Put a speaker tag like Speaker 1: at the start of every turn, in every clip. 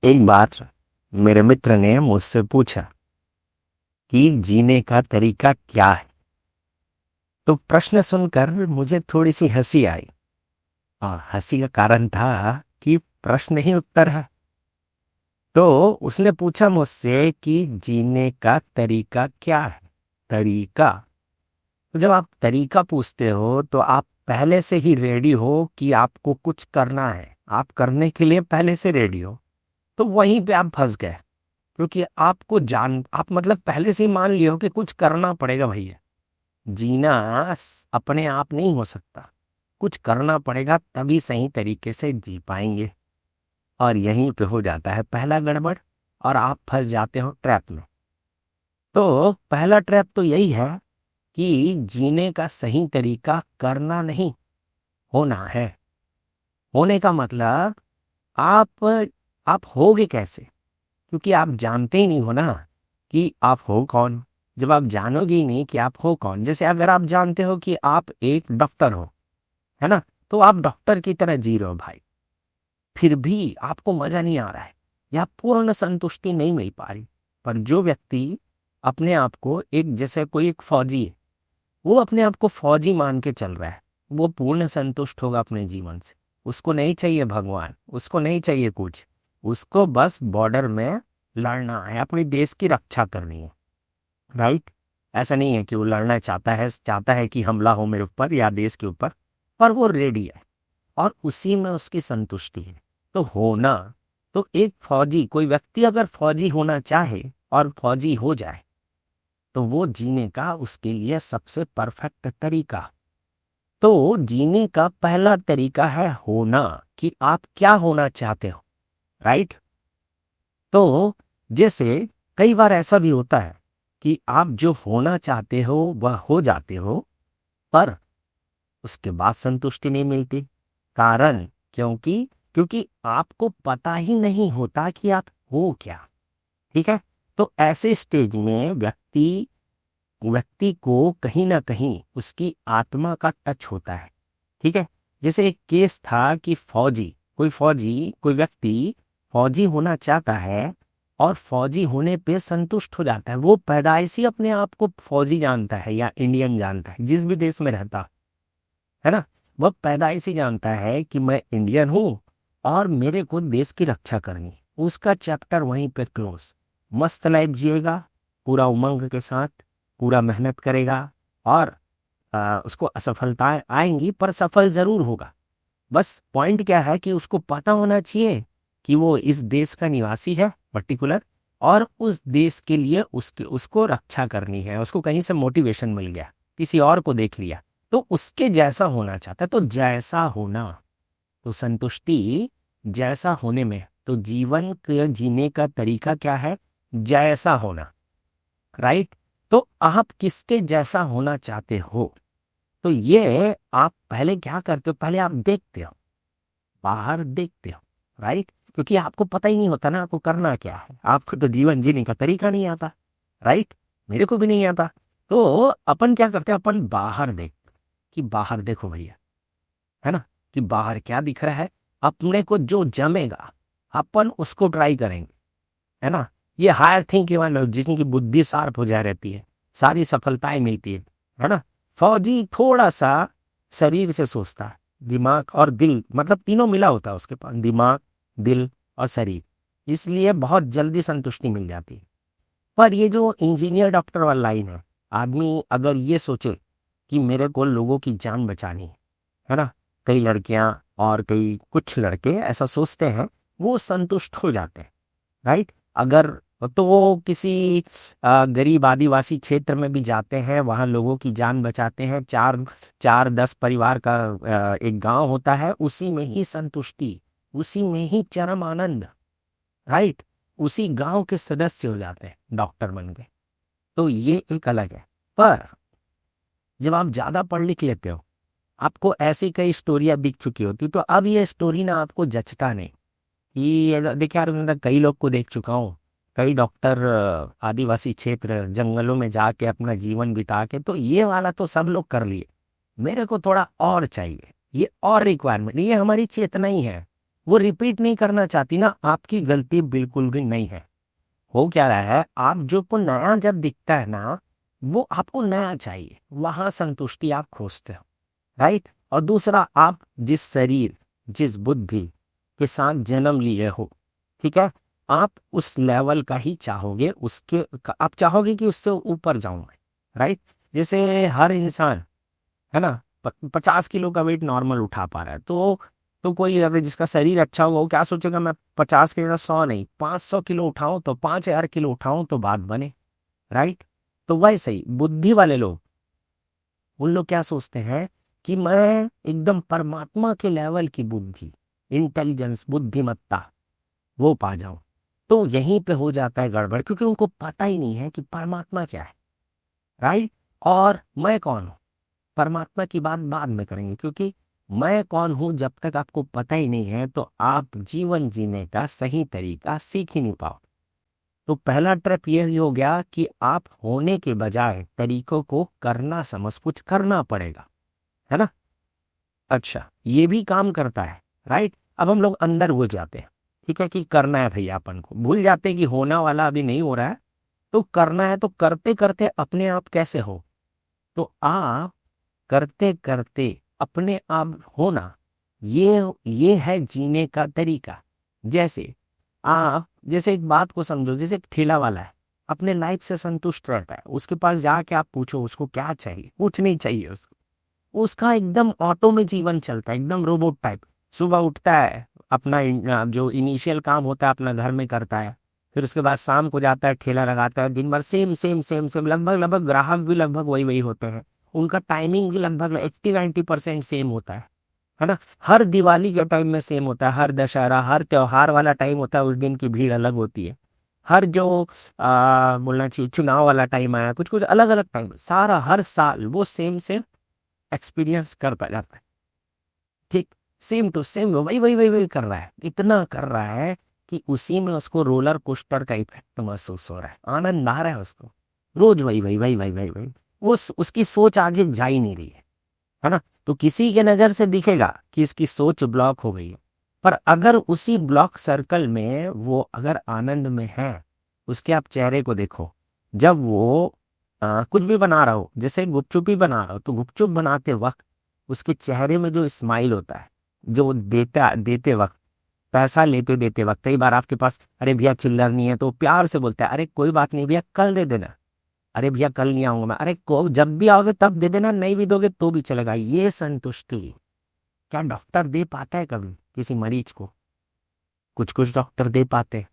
Speaker 1: एक बार मेरे मित्र ने मुझसे पूछा कि जीने का तरीका क्या है। तो प्रश्न सुनकर मुझे थोड़ी सी हंसी आई और हंसी का कारण था कि प्रश्न ही उत्तर है। तो उसने पूछा मुझसे कि जीने का तरीका क्या है। तरीका, तो जब आप तरीका पूछते हो तो आप पहले से ही रेडी हो कि आपको कुछ करना है, आप करने के लिए पहले से रेडी हो। तो वहीं पे आप फंस गए, क्योंकि आप मतलब पहले से ही मान लियो हो कि कुछ करना पड़ेगा भैया। जीना अपने आप नहीं हो सकता, कुछ करना पड़ेगा तभी सही तरीके से जी पाएंगे। और यहीं पे हो जाता है पहला गड़बड़ और आप फंस जाते हो ट्रैप में। तो पहला ट्रैप तो यही है कि जीने का सही तरीका करना नहीं, होना है। होने का मतलब आप आप होगे कैसे, क्योंकि आप जानते ही नहीं हो ना कि आप हो कौन। जब आप जानोगे ही नहीं कि आप हो कौन, जैसे अगर आप जानते हो कि आप एक डॉक्टर हो, है ना, तो आप डॉक्टर की तरह जी रहे हो भाई, फिर भी आपको मजा नहीं आ रहा है या पूर्ण संतुष्टि नहीं मिल पा रही। पर जो व्यक्ति अपने आप को एक, जैसे कोई एक फौजी है, वो अपने आप को फौजी मान के चल रहा है, वो पूर्ण संतुष्ट होगा अपने जीवन से। उसको नहीं चाहिए भगवान, उसको नहीं चाहिए कुछ, उसको बस बॉर्डर में लड़ना है, अपने देश की रक्षा करनी है। राइट? ऐसा नहीं है कि वो लड़ना चाहता है कि हमला हो मेरे ऊपर या देश के ऊपर, पर वो रेडी है और उसी में उसकी संतुष्टि है। तो होना, तो एक फौजी, कोई व्यक्ति अगर फौजी होना चाहे और फौजी हो जाए तो वो जीने का उसके लिए सबसे परफेक्ट तरीका। तो जीने का पहला तरीका है होना, कि आप क्या होना चाहते हो। राइट? तो जैसे कई बार ऐसा भी होता है कि आप जो होना चाहते हो वह हो जाते हो, पर उसके बाद संतुष्टि नहीं मिलती। कारण क्योंकि क्योंकि आपको पता ही नहीं होता कि आप हो क्या। ठीक है? तो ऐसे स्टेज में व्यक्ति को कहीं ना कहीं उसकी आत्मा का टच होता है। ठीक है? जैसे एक केस था कि कोई व्यक्ति फौजी होना चाहता है और फौजी होने पे संतुष्ट हो जाता है। वो पैदाइशी अपने आप को फौजी जानता है या इंडियन जानता है, जिस भी देश में रहता है ना, वह पैदाइशी जानता है कि मैं इंडियन हूं और मेरे को देश की रक्षा करनी। उसका चैप्टर वहीं पे क्लोज। मस्त लाइफ जिएगा, पूरा उमंग के साथ, पूरा मेहनत करेगा और उसको असफलताएं आएंगी पर सफल जरूर होगा। बस पॉइंट क्या है कि उसको पता होना चाहिए कि वो इस देश का निवासी है पर्टिकुलर, और उस देश के लिए उसको रक्षा करनी है। उसको कहीं से मोटिवेशन मिल गया, किसी और को देख लिया, तो उसके जैसा होना चाहता है। तो जैसा होना, तो संतुष्टि जैसा होने में, तो जीवन के जीने का तरीका क्या है? जैसा होना। राइट? तो आप किसके जैसा होना चाहते हो? तो ये आप पहले क्या करते हो? पहले आप देखते हो, बाहर देखते हो। राइट? क्योंकि आपको पता ही नहीं होता ना आपको करना क्या है, आपको तो जीवन जीने का तरीका नहीं आता। राइट? मेरे को भी नहीं आता। तो अपन क्या करते हैं, अपन बाहर देखते कि बाहर देखो भैया, है ना, कि बाहर क्या दिख रहा है। अपने को जो जमेगा अपन उसको ट्राई करेंगे, है ना। ये हायर थिंकिंग वाले लोग जिनकी बुद्धि शार्प हो जा रहती है, सारी सफलताएं मिलती है ना। फौजी थोड़ा सा शरीर से सोचता है, दिमाग और दिल, मतलब तीनों मिला होता है उसके पास, दिमाग, दिल और शरीर, इसलिए बहुत जल्दी संतुष्टि मिल जाती है। पर ये जो इंजीनियर डॉक्टर वाला लाइन है, आदमी अगर ये सोचे कि मेरे को लोगों की जान बचानी है ना, कई लड़कियां और कई कुछ लड़के ऐसा सोचते हैं, वो संतुष्ट हो जाते हैं। राइट? अगर तो वो किसी गरीब आदिवासी क्षेत्र में भी जाते हैं, वहां लोगों की जान बचाते हैं। 4-10 परिवार का एक गांव होता है, उसी में ही संतुष्टि, उसी में ही चरम आनंद। राइट? उसी गांव के सदस्य हो जाते हैं, डॉक्टर बन गए। तो ये एक अलग है। पर जब आप ज्यादा पढ़ लिख लेते हो, आपको ऐसी कई स्टोरियां दिख चुकी होती, तो अब ये स्टोरी ना आपको जचता नहीं। ये देखिए यार, मैं कई लोग को देख चुका हूँ, कई डॉक्टर आदिवासी क्षेत्र जंगलों में जाके अपना जीवन बिता के, तो ये वाला तो सब लोग कर लिए, मेरे को थोड़ा और चाहिए, ये और रिक्वायरमेंट, ये हमारी चेतना ही है। वो रिपीट नहीं करना चाहती ना, आपकी गलती बिल्कुल भी नहीं है। हो क्या रहा है, आप जो को नया जब दिखता है ना, वो आपको नया चाहिए, वहां संतुष्टि आप खोजते हो, राइट। और दूसरा, आप जिस शरीर, जिस बुद्धि के साथ जन्म लिए हो, ठीक है, आप उस लेवल का ही चाहोगे, आप चाहोगे कि उससे ऊपर जाऊं मैं, राइट। जैसे हर इंसान, है ना, 50 किलो का वेट नॉर्मल उठा पा रहा है, तो कोई अगर जिसका शरीर अच्छा होगा वो क्या सोचेगा, मैं 50 की जगह 100 नहीं 500 किलो उठाऊं, तो 5000 किलो उठाऊं तो बात बने, राइट। तो वैसे ही बुद्धि वाले लोग, उन लोग क्या सोचते हैं कि मैं एकदम परमात्मा के लेवल की बुद्धि, इंटेलिजेंस, बुद्धिमत्ता वो पा जाऊं। तो यहीं पे हो जाता है गड़बड़, क्योंकि उनको पता ही नहीं है कि परमात्मा क्या है, राइट। और मैं कौन हूं, परमात्मा की बात बाद में करेंगे, क्योंकि मैं कौन हूं जब तक आपको पता ही नहीं है तो आप जीवन जीने का सही तरीका सीख ही नहीं पाओ। तो पहला ट्रिप ये ही हो गया कि आप होने के बजाय तरीकों को करना समझ, कुछ करना पड़ेगा, है ना। अच्छा, ये भी काम करता है, राइट। अब हम लोग अंदर घुस जाते हैं, ठीक है, कि करना है भैया, अपन को भूल जाते हैं कि होना वाला अभी नहीं हो रहा है, तो करना है। तो करते करते अपने आप कैसे हो, तो आप करते करते अपने आप होना, ये है जीने का तरीका। जैसे आप, जैसे एक बात को समझो, जैसे एक ठेला वाला है, अपने लाइफ से संतुष्ट रहता है, उसके पास जाके आप पूछो उसको क्या चाहिए, कुछ नहीं चाहिए उसको, उसका एकदम ऑटो में जीवन चलता है, एकदम रोबोट टाइप। सुबह उठता है, अपना जो इनिशियल काम होता है अपना घर में करता है, फिर उसके बाद शाम को जाता है, ठेला लगाता है, दिन भर सेम सेम सेम सेम, लगभग लगभग ग्राहक भी लगभग वही वही होते हैं, उनका टाइमिंग भी लगभग 80-90% सेम होता है ना। हर दिवाली के टाइम में सेम होता है, हर दशहरा, हर त्योहार वाला टाइम होता है, उस दिन की भीड़ अलग होती है। हर जो बोलना चाहिए चुनाव वाला टाइम आया, कुछ कुछ अलग अलग टाइम, सारा हर साल वो सेम सेम एक्सपीरियंस करता जाता है, ठीक। सेम टू सेम वही वही वही वही कर रहा है, इतना कर रहा है कि उसी में उसको रोलर कोस्टर का इफेक्ट महसूस हो रहा है, आनंद आ रहा है उसको, रोज वही वही वही वही वही वही, उसकी सोच आगे जा ही नहीं रही है ना। तो किसी के नजर से दिखेगा कि इसकी सोच ब्लॉक हो गई है, पर अगर उसी ब्लॉक सर्कल में वो अगर आनंद में है, उसके आप चेहरे को देखो, जब वो कुछ भी बना रहा हो, जैसे गुपचुप ही बना रहा हो, तो गुपचुप बनाते वक्त उसके चेहरे में जो स्माइल होता है, जो देते देते वक्त, पैसा लेते देते वक्त, कई बार आपके पास अरे भैया चिल्लर नहीं है तो प्यार से बोलता है, अरे कोई बात नहीं भैया कल दे देना, अरे भैया कल नहीं आऊंगा मैं, अरे को जब भी आओगे तब दे देना, नहीं भी दोगे तो भी चलेगा। ये संतुष्टि क्या डॉक्टर दे पाता है कभी किसी मरीज को? कुछ कुछ डॉक्टर दे पाते हैं,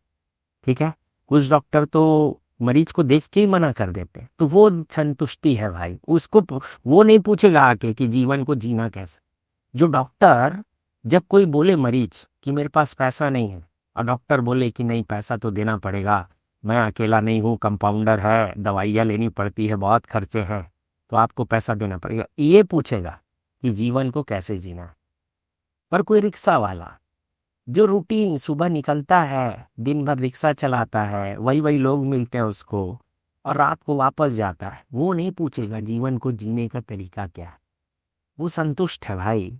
Speaker 1: ठीक है, कुछ डॉक्टर तो मरीज को देख के ही मना कर देते हैं। तो वो संतुष्टि है भाई, वो नहीं पूछेगा आके कि जीवन को जीना कैसे। जो डॉक्टर, जब कोई बोले मरीज कि मेरे पास पैसा नहीं है, और डॉक्टर बोले कि नहीं पैसा तो देना पड़ेगा, मैं अकेला नहीं हूँ, कंपाउंडर है, दवाइयाँ लेनी पड़ती है, बहुत खर्चे हैं, तो आपको पैसा देना पड़ेगा, ये पूछेगा कि जीवन को कैसे जीना है। पर कोई रिक्शा वाला जो रूटीन सुबह निकलता है, दिन भर रिक्शा चलाता है, वही वही लोग मिलते हैं उसको, और रात को वापस जाता है, वो नहीं पूछेगा जीवन को जीने का तरीका क्या है। वो संतुष्ट है भाई।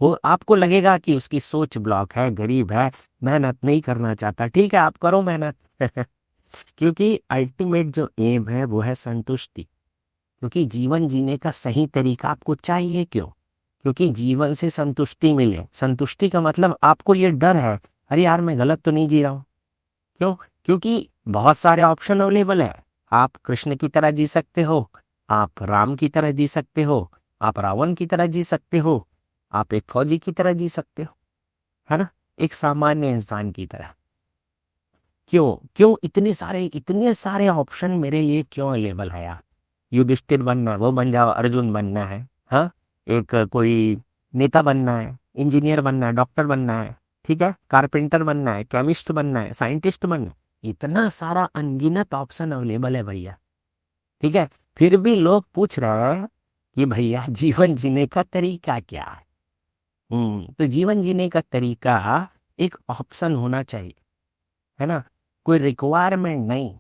Speaker 1: वो आपको लगेगा कि उसकी सोच ब्लॉक है, गरीब है, मेहनत नहीं करना चाहता, ठीक है आप करो मेहनत क्योंकि अल्टीमेट जो एम है वो है संतुष्टि। क्योंकि जीवन जीने का सही तरीका आपको चाहिए, क्यों? क्योंकि जीवन से संतुष्टि मिले। संतुष्टि का मतलब आपको ये डर है, अरे यार मैं गलत तो नहीं जी रहा हूं। क्यों? क्योंकि बहुत सारे ऑप्शन अवेलेबल है। आप कृष्ण की तरह जी सकते हो, आप राम की तरह जी सकते हो, आप रावण की तरह जी सकते हो, आप एक फौजी की तरह जी सकते हो, है ना, एक सामान्य इंसान की तरह। क्यों क्यों इतने सारे ऑप्शन मेरे लिए क्यों अवेलेबल है यार? युधिष्ठिर बनना है वो बन जाओ, अर्जुन बनना है, हाँ, एक कोई नेता बनना है, इंजीनियर बनना है, डॉक्टर बनना है, ठीक है, कारपेंटर बनना है, केमिस्ट बनना है, साइंटिस्ट बनना है, इतना सारा अनगिनत ऑप्शन अवेलेबल है भैया, ठीक है। फिर भी लोग पूछ रहे हैं कि भैया जीवन जीने का तरीका क्या है? तो जीवन जीने का तरीका एक ऑप्शन होना चाहिए, है ना, कोई रिक्वायरमेंट नहीं।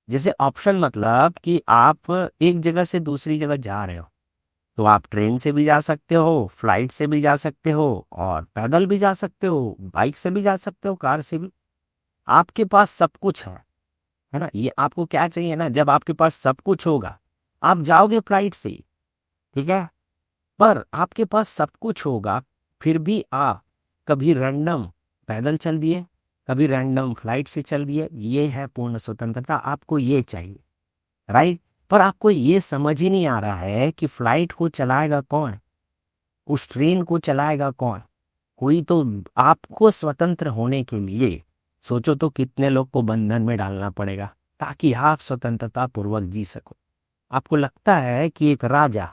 Speaker 1: जैसे ऑप्शन मतलब कि आप एक जगह से दूसरी जगह जा रहे हो, तो आप ट्रेन से भी जा सकते हो, फ्लाइट से भी जा सकते हो, और पैदल भी जा सकते हो, बाइक से भी जा सकते हो, कार से भी। आपके पास सब कुछ है ना। ये आपको क्या चाहिए ना, जब आपके पास सब कुछ होगा आप जाओगे फ्लाइट से ही, ठीक है। पर आपके पास सब कुछ होगा, फिर भी आप कभी रैंडम पैदल चल दिए, कभी रैंडम फ्लाइट से चल दिए। ये है पूर्ण स्वतंत्रता, आपको ये चाहिए, राइट। पर आपको ये समझ ही नहीं आ रहा है कि फ्लाइट को चलाएगा कौन, उस ट्रेन को चलाएगा कौन, कोई तो। आपको स्वतंत्र होने के लिए सोचो तो कितने लोग को बंधन में डालना पड़ेगा ताकि आप स्वतंत्रता पूर्वक जी सको। आपको लगता है कि एक राजा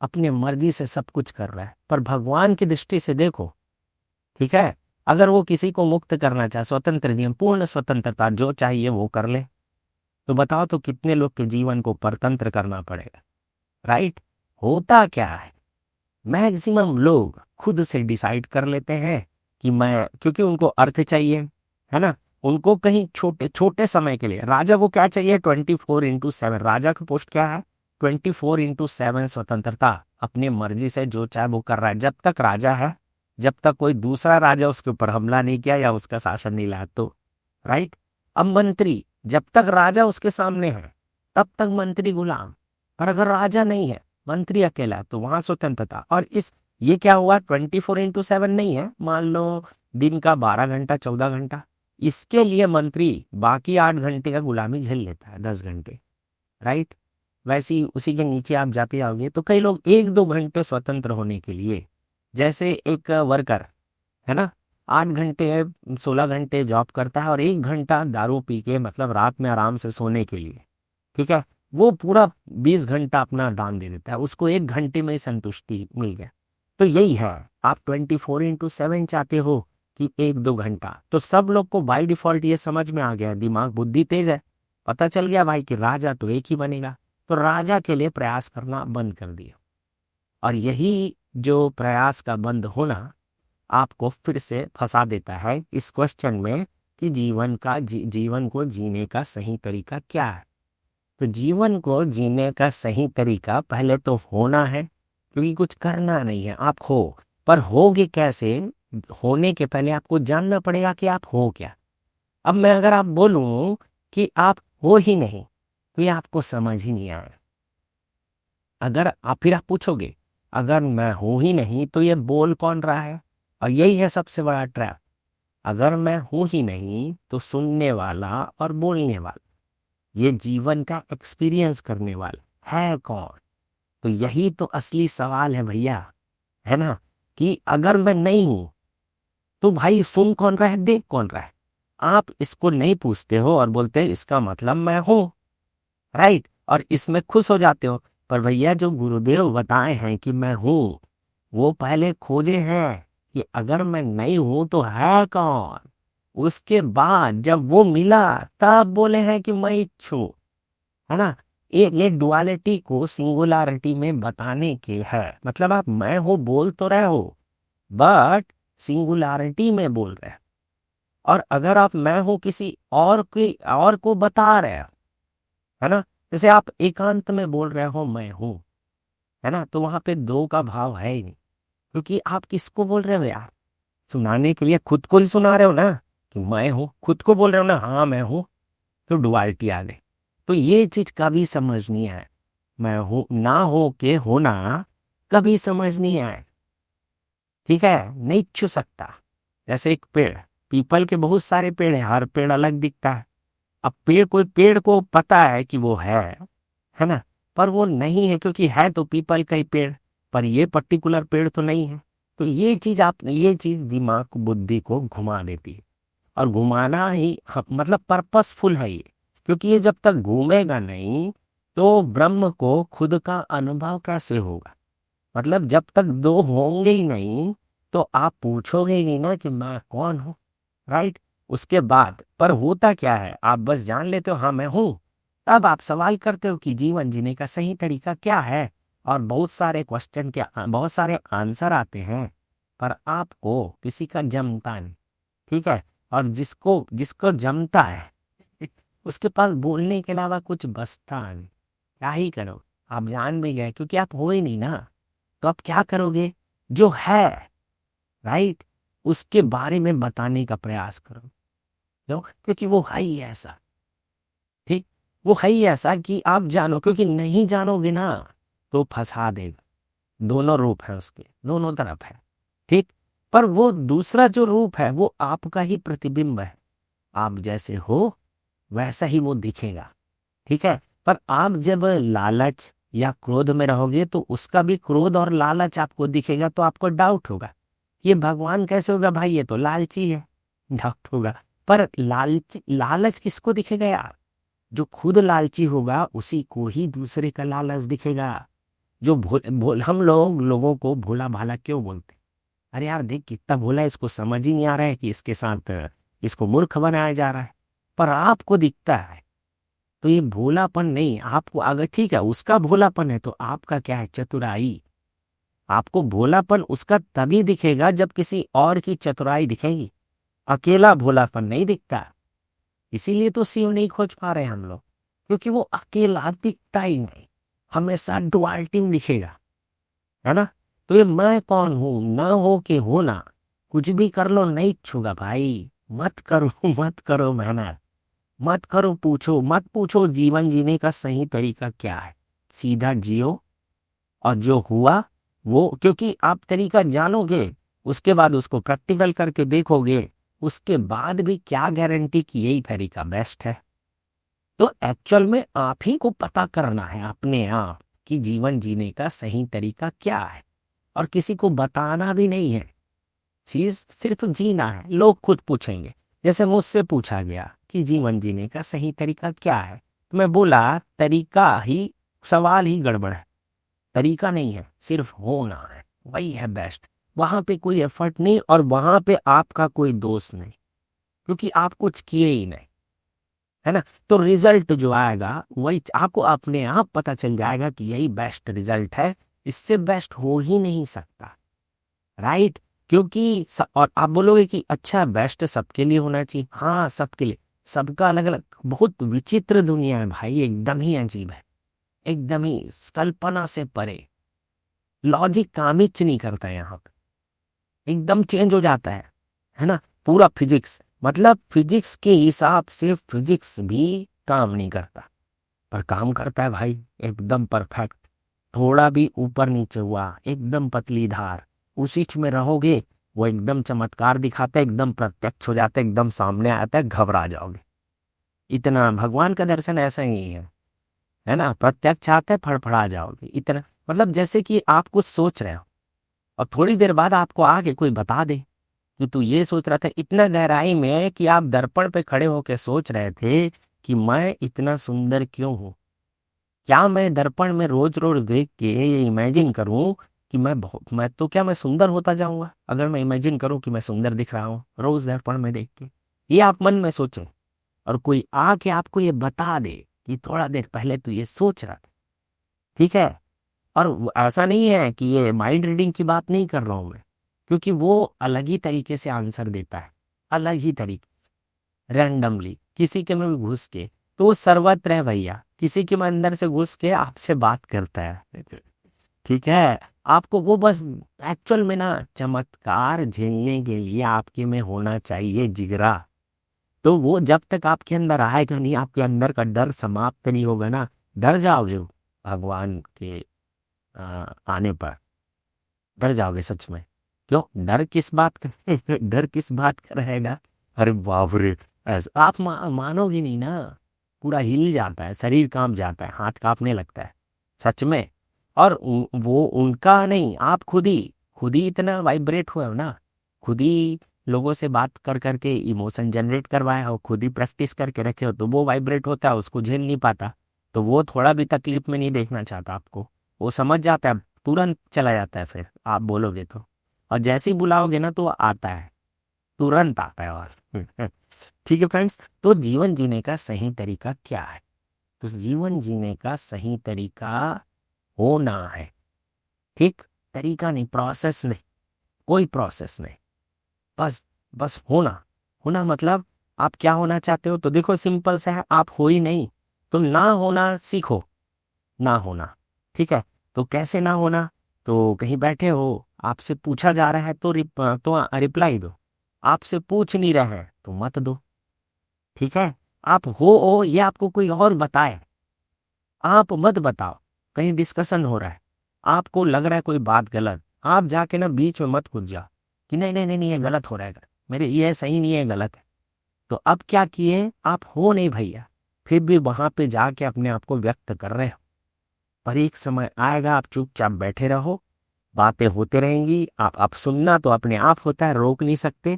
Speaker 1: अपनी मर्जी से सब कुछ कर रहा है, पर भगवान की दृष्टि से देखो, ठीक है, अगर वो किसी को मुक्त करना चाहे, स्वतंत्र जीवन, पूर्ण स्वतंत्रता, जो चाहिए वो कर ले, तो बताओ तो कितने लोग के जीवन को परतंत्र करना पड़ेगा, राइट। होता क्या है, मैक्सिमम लोग खुद से डिसाइड कर लेते हैं कि मैं, क्योंकि उनको अर्थ चाहिए, है ना। उनको कहीं छोटे छोटे समय के लिए, राजा को क्या चाहिए, 24/7, राजा की पोस्ट क्या है, 24/7 स्वतंत्रता, अपनी मर्जी से जो चाहे वो कर रहा है, जब तक राजा है, जब तक कोई दूसरा राजा उसके ऊपर हमला नहीं किया या उसका शासन नहीं लाया तो, राइट। अब मंत्री, जब तक राजा उसके सामने है तब तक मंत्री गुलाम, और अगर राजा नहीं है, मंत्री अकेला, तो वहां स्वतंत्रता। और इस, ये क्या हुआ, 24/7 नहीं है, मान लो दिन का 12 घंटा 14 घंटा, इसके लिए मंत्री बाकी 8 घंटे का गुलामी झेल लेता है, 10 घंटे, राइट। वैसे ही उसी के नीचे आप जाते आओगे तो कई लोग 1-2 घंटे स्वतंत्र होने के लिए, जैसे एक वर्कर है ना, 8 घंटे 16 घंटे जॉब करता है और 1 घंटा दारू पी के, मतलब रात में आराम से सोने के लिए, ठीक है, वो पूरा 20 घंटा अपना दान दे देता है, उसको 1 घंटे में ही संतुष्टि मिल गया। तो यही है, आप 24/7 चाहते हो कि 1-2 घंटा, तो सब लोग को बाय डिफॉल्ट ये समझ में आ गया, दिमाग बुद्धि तेज है, पता चल गया भाई कि राजा तो एक ही बनेगा, तो राजा के लिए प्रयास करना बंद कर दिया। और यही जो प्रयास का बंद होना आपको फिर से फंसा देता है इस क्वेश्चन में कि जीवन को जीने का सही तरीका क्या है। तो जीवन को जीने का सही तरीका पहले तो होना है, क्योंकि कुछ करना नहीं है, आप हो। पर होगे कैसे, होने के पहले आपको जानना पड़ेगा कि आप हो क्या। अब मैं अगर आप बोलूं कि आप हो ही नहीं, तो ये आपको समझ ही नहीं आएगा। अगर आप, फिर आप पूछोगे अगर मैं हूं ही नहीं तो ये बोल कौन रहा है, और यही है सबसे बड़ा ट्रैप। अगर मैं हूं ही नहीं तो सुनने वाला और बोलने वाला, ये जीवन का एक्सपीरियंस करने वाला है कौन। तो यही तो असली सवाल है भैया, है ना, कि अगर मैं नहीं हूं तो भाई सुन कौन रहा है, देख कौन रहा है। आप इसको नहीं पूछते हो और बोलते हैं इसका मतलब मैं हूं, राइट, और इसमें खुश हो जाते हो। पर भैया जो गुरुदेव बताए हैं कि मैं हूं, वो पहले खोजे हैं कि अगर मैं नहीं हूं तो है कौन। उसके बाद जब वो मिला तब बोले हैं कि मैं इच्छु, है ना। ये डुअलिटी को सिंगुलरिटी में बताने के है, मतलब आप मैं हो बोल तो रहे हो, बट सिंगुलरिटी में बोल रहे हैं। और अगर आप मैं हूं किसी और को बता रहे हैं, है ना, जैसे आप एकांत में बोल रहे हो मैं हूं, है ना, तो वहां पे दो का भाव है ही नहीं, क्योंकि आप किसको बोल रहे हो यार, सुनाने के लिए खुद को ही सुना रहे हो ना कि मैं हूं, खुद को बोल रहे हो ना हाँ मैं हूं, तो डुअलिटी आ गई। तो ये चीज कभी समझ नहीं आए, मैं हूं ना हो के होना कभी समझ नहीं आए, ठीक है, नहीं छू सकता। जैसे एक पेड़, पीपल के बहुत सारे पेड़ हैं, हर पेड़ अलग दिखता है। अब पेड़, कोई पेड़ को पता है कि वो है ना, पर वो नहीं है क्योंकि है तो पीपल का ही पेड़, पर ये पर्टिकुलर पेड़ तो नहीं है। तो ये चीज दिमाग बुद्धि को घुमा देती है, और घुमाना ही मतलब पर्पसफुल है ये, क्योंकि ये जब तक घूमेगा नहीं तो ब्रह्म को खुद का अनुभव कैसे होगा। मतलब जब तक दो होंगे ही नहीं तो आप पूछोगे ही नहीं ना कि मैं कौन हूं, राइट। उसके बाद पर होता क्या है, आप बस जान लेते हो हाँ मैं हूं, तब आप सवाल करते हो कि जीवन जीने का सही तरीका क्या है, और बहुत सारे क्वेश्चन के बहुत सारे आंसर आते हैं, पर आपको किसी का जमता नहीं, ठीक है। और जिसको जिसको जमता है उसके पास बोलने के अलावा कुछ बचता नहीं, क्या ही करो। आप जान भी गए क्योंकि आप हो ही नहीं ना। तो आप क्या करोगे, जो है, राइट, उसके बारे में बताने का प्रयास करो। क्यों? क्योंकि वो है ही ऐसा। ठीक, वो है ही ऐसा कि आप जानो, क्योंकि नहीं जानोगे ना तो फंसा देगा। दोनों रूप है उसके, दोनों तरफ है। ठीक, पर वो दूसरा जो रूप है वो आपका ही प्रतिबिंब है। आप जैसे हो वैसा ही वो दिखेगा। ठीक है, पर आप जब लालच या क्रोध में रहोगे तो उसका भी क्रोध और लालच आपको दिखेगा, तो आपको डाउट होगा, ये भगवान कैसे होगा भाई, ये तो लालची है, डाउट होगा। पर लालच किसको दिखेगा यार? जो खुद लालची होगा उसी को ही दूसरे का लालच दिखेगा। जो हम लोगों को भोला भाला क्यों बोलते? अरे यार देख कितना भोला है, इसको समझ ही नहीं आ रहा है कि इसके साथ इसको मूर्ख बनाया जा रहा है। पर आपको दिखता है, तो ये भोलापन नहीं आपको। अगर ठीक है उसका भोलापन है तो आपका क्या है, चतुराई। आपको भोलापन उसका तभी दिखेगा जब किसी और की चतुराई दिखेगी, अकेला भोलापन नहीं दिखता। इसीलिए तो शिव नहीं खोज पा रहे हम लोग, क्योंकि वो अकेला दिखता ही नहीं, हमेशा डुअलिटी दिखेगा, है ना। तो ये मैं कौन हूं, ना हो के होना, कुछ भी कर लो नहीं छूगा भाई। मत करो मत करो मेहनत, मत करो, पूछो मत पूछो जीवन जीने का सही तरीका क्या है। सीधा जियो, और जो हुआ वो, क्योंकि आप तरीका जानोगे उसके बाद उसको प्रैक्टिकल करके देखोगे, उसके बाद भी क्या गारंटी कि यही तरीका बेस्ट है। तो एक्चुअल में आप ही को पता करना है अपने आप कि जीवन जीने का सही तरीका क्या है, और किसी को बताना भी नहीं है। चीज सिर्फ जीना है। लोग खुद पूछेंगे, जैसे मुझसे पूछा गया कि जीवन जीने का सही तरीका क्या है, तो मैं बोला तरीका ही, सवाल ही गड़बड़ है। तरीका नहीं है, सिर्फ होना है, वही है बेस्ट। वहां पे कोई एफर्ट नहीं, और वहां पे आपका कोई दोष नहीं, क्योंकि आप कुछ किए ही नहीं, है ना। तो रिजल्ट जो आएगा वही आपको अपने आप पता चल जाएगा कि यही बेस्ट रिजल्ट है, इससे बेस्ट हो ही नहीं सकता, राइट। क्योंकि और आप बोलोगे कि अच्छा बेस्ट सबके लिए होना चाहिए, हाँ सबके लिए, सबका अलग अलग। बहुत विचित्र दुनिया है भाई, एकदम ही अजीब है, एकदम ही कल्पना से परे। लॉजिक काम ही नहीं करता है यहाँ पे, एकदम चेंज हो जाता है ना। पूरा फिजिक्स, मतलब फिजिक्स के हिसाब से फिजिक्स भी काम नहीं करता, पर काम करता है भाई, एकदम परफेक्ट। थोड़ा भी ऊपर नीचे हुआ एकदम पतली धार, उसी में रहोगे वो एकदम चमत्कार दिखाता है, एकदम प्रत्यक्ष हो जाता है, एकदम सामने आता है, घबरा जाओगे। इतना भगवान का दर्शन ऐसा ही है ना। प्रत्यक्ष आता है, फड़फड़ा जाओगे इतना। मतलब जैसे कि आप कुछ सोच रहे हो और थोड़ी देर बाद आपको आके कोई बता दे कि तू ये सोच रहा था, इतना गहराई में कि आप दर्पण पे खड़े होकर सोच रहे थे कि मैं इतना सुंदर क्यों हूं। क्या मैं दर्पण में रोज रोज देख के ये इमेजिन करूं कि मैं तो क्या मैं सुंदर होता जाऊंगा, अगर मैं इमेजिन करूं कि मैं सुंदर दिख रहा हूं रोज दर्पण में देख के। ये आप मन में सोचें, और कोई आके आपको ये बता दे कि थोड़ा देर पहले तो ये सोच रहा था। ठीक है, और ऐसा नहीं है कि ये माइंड रीडिंग की बात नहीं कर रहा हूं मैं, क्योंकि वो अलग ही तरीके से आंसर देता है, अलग ही तरीके से, रैंडमली किसी के में भी घुस के। तो वो सर्वत्र है भैया, किसी के में अंदर से घुस के आपसे बात करता है। ठीक है, आपको वो बस एक्चुअल में ना चमत्कार झेलने के लिए आपके में होना चाहिए जिगरा। तो वो जब तक आपके अंदर आएगा नहीं, आपके अंदर का डर समाप्त नहीं होगा ना, डर जाओगे भगवान के आने पर, डर जाओगे सच में। क्यों डर किस बात का डर किस बात का रहेगा? अरे बाप रे, ऐसा आप मानोगे नहीं ना, पूरा हिल जाता है, शरीर कांप जाता है, हाथ कांपने लगता है सच में। और वो उनका नहीं, आप खुद ही इतना वाइब्रेट हुए हो ना, खुद ही लोगों से बात कर करके इमोशन जनरेट करवाए हो, खुद ही प्रैक्टिस करके रखे हो, तो वो वाइब्रेट होता है, उसको झेल नहीं पाता। तो वो थोड़ा भी तकलीफ में नहीं देखना चाहता आपको, वो समझ जाता है, तुरंत चला जाता है फिर आप बोलोगे तो। और जैसे ही बुलाओगे ना तो वो आता है, तुरंत आता है। और ठीक है फ्रेंड्स, तो जीवन जीने का सही तरीका क्या है? तो जीवन जीने का सही तरीका होना है। ठीक, तरीका नहीं, प्रोसेस नहीं, कोई प्रोसेस नहीं, बस बस होना। होना मतलब आप क्या होना चाहते हो? तो देखो सिंपल सा है, आप हो ही नहीं, तो ना होना सीखो, ना होना। ठीक है, तो कैसे ना होना, तो कहीं बैठे हो, आपसे पूछा जा रहा है तो रिप्लाई दो, आपसे पूछ नहीं रहे हैं तो मत दो। ठीक है, आप हो ये आपको कोई और बताए, आप मत बताओ। कहीं डिस्कशन हो रहा है, आपको लग रहा है कोई बात गलत, आप जाके ना बीच में मत कूद जाओ कि नहीं नहीं नहीं नहीं, ये गलत हो रहा है, मेरे ये सही नहीं है, गलत है। तो अब क्या किए आप, हो नहीं भैया, फिर भी वहां पे जाके अपने आप को व्यक्त कर रहे हो। पर एक समय आएगा आप चुपचाप बैठे रहो, बातें होते रहेंगी, आप सुनना तो अपने आप होता है, रोक नहीं सकते।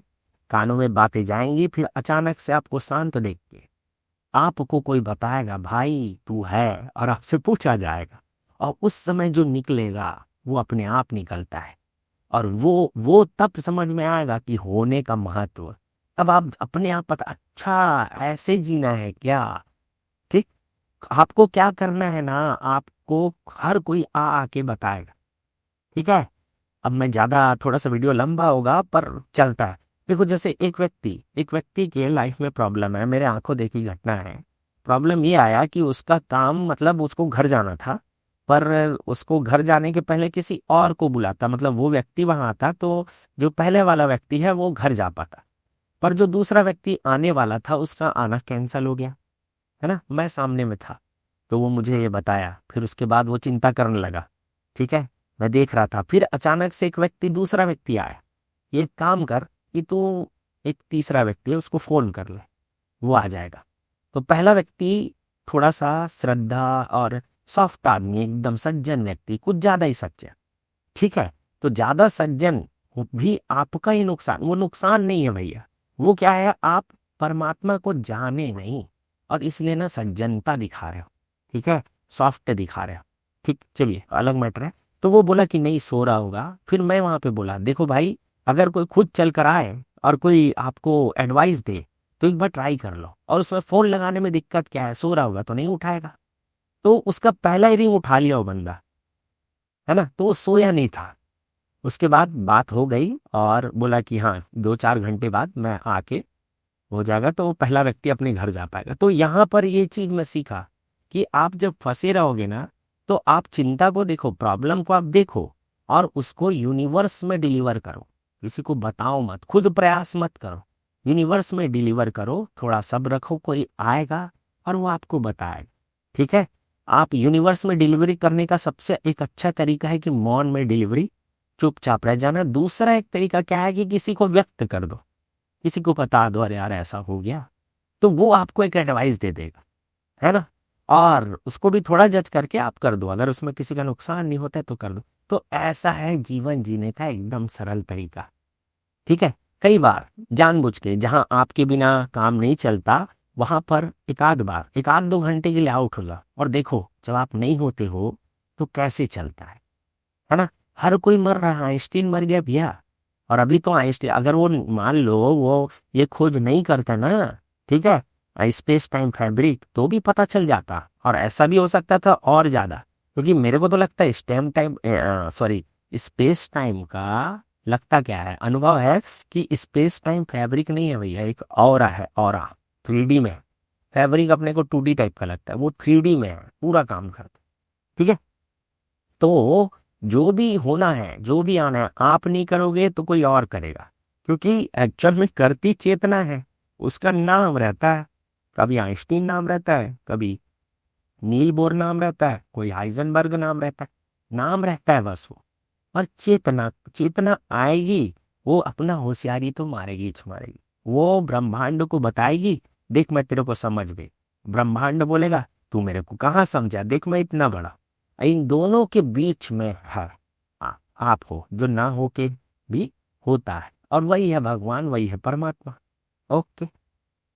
Speaker 1: कानों में बातें जाएंगी, फिर अचानक से आपको शांत देख के आपको कोई बताएगा भाई तू है, और आपसे पूछा जाएगा, और उस समय जो निकलेगा वो अपने आप निकलता है। और वो तब समझ में आएगा कि होने का महत्व। तब आप अपने आप पता, अच्छा ऐसे जीना है क्या। ठीक, आपको क्या करना है ना, आपको हर कोई आके बताएगा। ठीक है, अब मैं ज्यादा, थोड़ा सा वीडियो लंबा होगा पर चलता है। देखो जैसे एक व्यक्ति के लाइफ में प्रॉब्लम है, मेरे आंखों देखी घटना है। प्रॉब्लम ये आया कि उसका काम, मतलब उसको घर जाना था, पर उसको घर जाने के पहले किसी और को बुलाता, मतलब वो व्यक्ति वहां आता तो जो पहले वाला व्यक्ति है वो घर जा पाता, पर जो दूसरा व्यक्ति आने वाला था उसका आना कैंसिल हो गया। है ना, मैं सामने में था, तो वो मुझे ये बताया, फिर उसके बाद वो चिंता करने लगा। ठीक है, मैं देख रहा था, फिर अचानक से एक व्यक्ति, दूसरा व्यक्ति आया, ये एक काम कर कि तू, एक तीसरा व्यक्ति है उसको फोन कर ले, वो आ जाएगा। तो पहला व्यक्ति थोड़ा सा श्रद्धा और सॉफ्ट आदमी, एकदम सज्जन व्यक्ति, कुछ ज्यादा ही सज्जन। ठीक है, तो ज्यादा सज्जन भी आपका ही नुकसान, वो नुकसान नहीं है भैया, वो क्या है, आप परमात्मा को जाने नहीं, और इसलिए ना सज्जनता दिखा रहे हो। ठीक है, सॉफ्ट दिखा रहे हो। ठीक, चलिए अलग मैटर है। तो वो बोला कि नहीं सो रहा होगा, फिर मैं वहां पे बोला देखो भाई, अगर कोई खुद चल कर आए और कोई आपको एडवाइस दे तो एक बार ट्राई कर लो, और उसमें फोन लगाने में दिक्कत क्या है, सो रहा होगा तो नहीं उठाएगा। तो उसका पहला ही रिंग उठा लिया वो बंदा, है ना, तो वो सोया नहीं था। उसके बाद बात हो गई और बोला कि हाँ 2-4 घंटे बाद मैं आके हो जाएगा, तो वो पहला व्यक्ति अपने घर जा पाएगा। तो यहाँ पर ये चीज मैं सीखा कि आप जब फंसे रहोगे ना, तो आप चिंता को देखो, प्रॉब्लम को आप देखो, और उसको यूनिवर्स में डिलीवर करो। किसी को बताओ मत, खुद प्रयास मत करो, यूनिवर्स में डिलीवर करो। थोड़ा सब्र रखो, कोई आएगा और वो आपको बताएगा। ठीक है, आप यूनिवर्स में डिलीवरी करने का सबसे एक अच्छा तरीका है कि मौन में डिलीवरी, चुपचाप रह जाना। दूसरा एक तरीका क्या है कि किसी को व्यक्त कर दो, किसी को बता दो, अरे यार ऐसा हो गया, तो वो आपको एक एडवाइस दे देगा, है ना। और उसको भी थोड़ा जज करके आप कर दो, अगर उसमें किसी का नुकसान नहीं होता है तो कर दो। तो ऐसा है जीवन जीने का एकदम सरल तरीका। ठीक है, कई बार जानबूझ के, जहां आपके बिना काम नहीं चलता, वहां पर एक आध 2 घंटे के लिए आउट हो जाओ और देखो जब आप नहीं होते हो तो कैसे चलता है ना। हर कोई मर रहा है, आइंस्टीन मर गया भैया, और अभी तो आइंस्टीन, अगर वो मान लो वो ये खोज नहीं करता ना, ठीक है, स्पेस टाइम फैब्रिक, तो भी पता चल जाता, और ऐसा भी हो सकता था और ज्यादा। क्योंकि मेरे को तो लगता है stem time, sorry, space time का लगता क्या है, अनुभव है कि स्पेस टाइम फैब्रिक नहीं है भैया, एक ऑरा है, ऑरा 3D में है। फैब्रिक अपने को 2D टाइप का लगता है, वो 3D में है, पूरा काम करता है। ठीक है, तो जो भी होना है, जो भी आना है, आप नहीं करोगे तो कोई और करेगा, क्योंकि एक्चुअल में करती चेतना है, उसका नाम रहता है, कभी आइंस्टीन नाम रहता है, कभी नील बोर नाम रहता है, कोई हाइजेनबर्ग नाम रहता है, नाम रहता है बस वो। और चेतना, चेतना आएगी, वो अपना होशियारी तो मारेगी मारेगी, वो ब्रह्मांड को बताएगी, देख मैं तेरे को समझ गई। ब्रह्मांड बोलेगा तू मेरे को कहाँ समझा, देख मैं इतना बड़ा। इन दोनों के बीच में है आप हो, जो ना हो के भी होता है, और वही है भगवान, वही है परमात्मा। ओके।